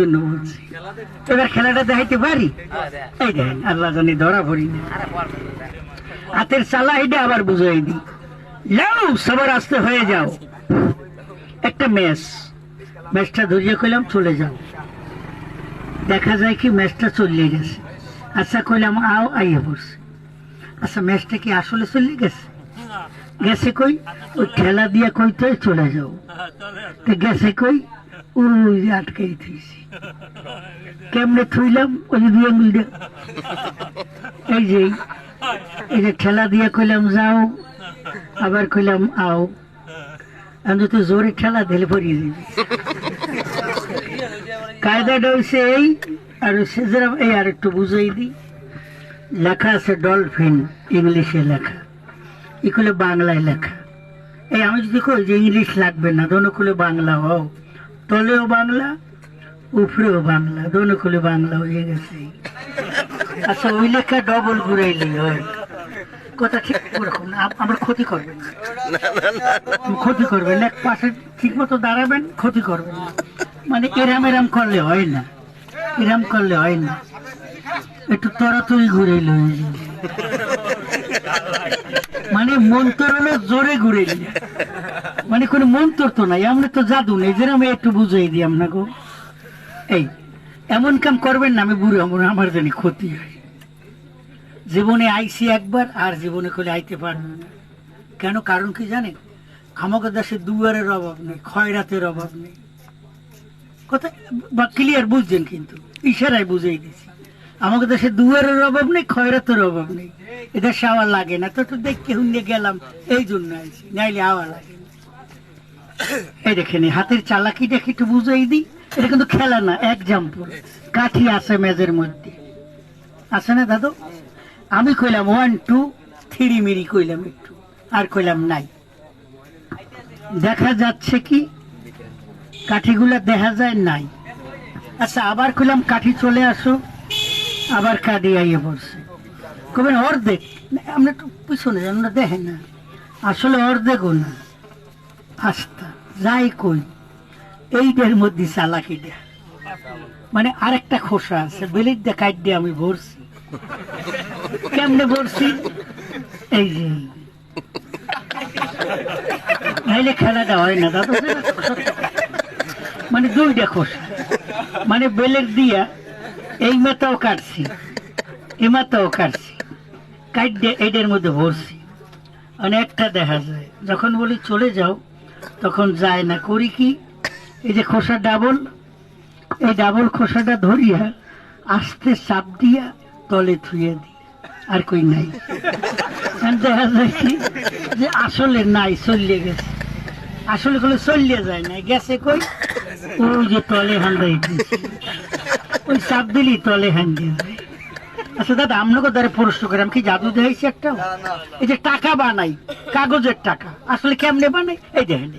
জন্য বলছি এবার খেলাটা দেখাইতে পারি। এই দেখেন আল্লাহ জানি ধরা পড়ি না, হাতের চালা এটা আবার বুঝাই দি, যাও সবার আস্তে হয়ে যাও। একটা ম্যাচটা ধরিয়ে কইলাম চলে যাও, দেখা যায় কি ম্যাচটা চলে গেছে। আচ্ছা কইলাম আও, আইয়া পড়ছে। আচ্ছা ম্যাচটা কি আসলে চলে গেছে? গেছে কই? ওই ঠেলা দিয়া কইতে চলে যাও, গেছে কই? ওই আটকাই থইছি। কেমনে থইলাম? ওই যে 2 আঙ্গুল দিয়ে, এই যে ঠেলা দিয়ে কইলাম যাও, আবার কইলাম আও। আমি তো জোরে ঠেলা দিলে পড়িয়ে দিবি। কায়দাটা হয়েছে এই, আর এই আর একটু বুঝাই দিই। লেখা আছে ডলফিন, ইংলিশে লেখা, এগুলো বাংলায় লেখা। এই আমি যদি কই যে ইংলিশ লাগবে না, দোনোকুলে বাংলা হও, তলেও বাংলা উপরেও বাংলা, দোনোকুলে বাংলা হয়ে গেছে। আচ্ছা ওই লেখা ডবল ঘুরাইলে হয়, কথা ঠিক ওরকম না। আমার ক্ষতি করবেন না, ক্ষতি করবেন এক পাশে ঠিক মতো দাঁড়াবেন, ক্ষতি করবেন না। মানে এরাম করলে হয় না, এরাম করলে হয় না, একটু তরাতরি ঘুরাইল হয়ে যাবে। মানে মন্তর হলো জোরে ঘুরাইল, মানে কোনো মন্তর তো নাই, আমরা তো জাদু নেই, যেরকম একটু বুঝাই দিই আপনাকে। এই এমন কাম করবেন না, আমি বুড়ো আমার জানি ক্ষতি হয়। জীবনে আইসি একবার, আর জীবনে করে আইতে পারবে না। কেন? কারণ কি জানেন? আমাদের দেশে দুয়ারের অভাব নেই, খয়রাতের অভাব নেই। কথা বা ক্লিয়ার বুঝছেন? কিন্তু ইশারায় বুঝাই দিছি, আমাদের দেশে দুয়ারের অভাব নেই, খয়রাতের অভাব নেই। এদের আওয়া লাগে না, তো দেখতে হুন্ডে গেলাম এই জন্য আইসি, নাইলে আওয়া লাগে না। এই দেখেন হাতের চালাকি দেখে একটু বুঝাই দিই। এটা কিন্তু খেলা না, এক্সাম্পল। কাঠি আছে মেজের মধ্যে, আছে না দাদু? আমি কইলাম 1 2 3 মিরি কইলাম একটু, আর কইলাম নাই। দেখা যাচ্ছে কি কাঠিগুলা দেখা যায় নাই। আচ্ছা আবার কইলাম কাঠি চলে আসো, আবার কাঠি আইয়ে পড়ছে। কবেন অর্ধেক, আমরা একটু পিছনে আমরা দেখেন না, আসলে অর্ধেকও না, আস্তা যাই কই এইটার মধ্যে চালাকিটা। মানে আরেকটা খোসা আছে, বেলির দিয়ে কাট দিয়ে আমি ভরছি। কেমনে ভরছি? এই যে নাইলে খেলাটা হয় না দাদা। মানে 2টা খোসা, মানে বেলের দিয়া এই মাথাও কাটছি, এই মাথাও কাটছি, কাট দিয়ে এইটার মধ্যে ভরছি। অনেকটা দেখা যায়, যখন বলি চলে যাও তখন যায় না। করি কি, এই যে খোসা ডাবল, এই ডাবল খোসাটা ধরিয়া আস্তে চাপ দিয়া তলে থুয়ে দিই, আর কই নাই। দেখা যায় কি যে আসলে নাই, চলিয়ে গেছে। আসলে কোনো চলিয়ে যায় না, গেছে কই? ওই যে তলে হান্দাই দিয়েছে, ওই চাপ দিলি তলে হান্দিয়ে যায়। আচ্ছা দাদা আপনাকে দ্বারা প্রশ্ন করে, আমি কি জাদু দেখাইছি একটা? এই যে টাকা বানাই, কাগজের টাকা, আসলে কেমনে বানাই? এই দেখেন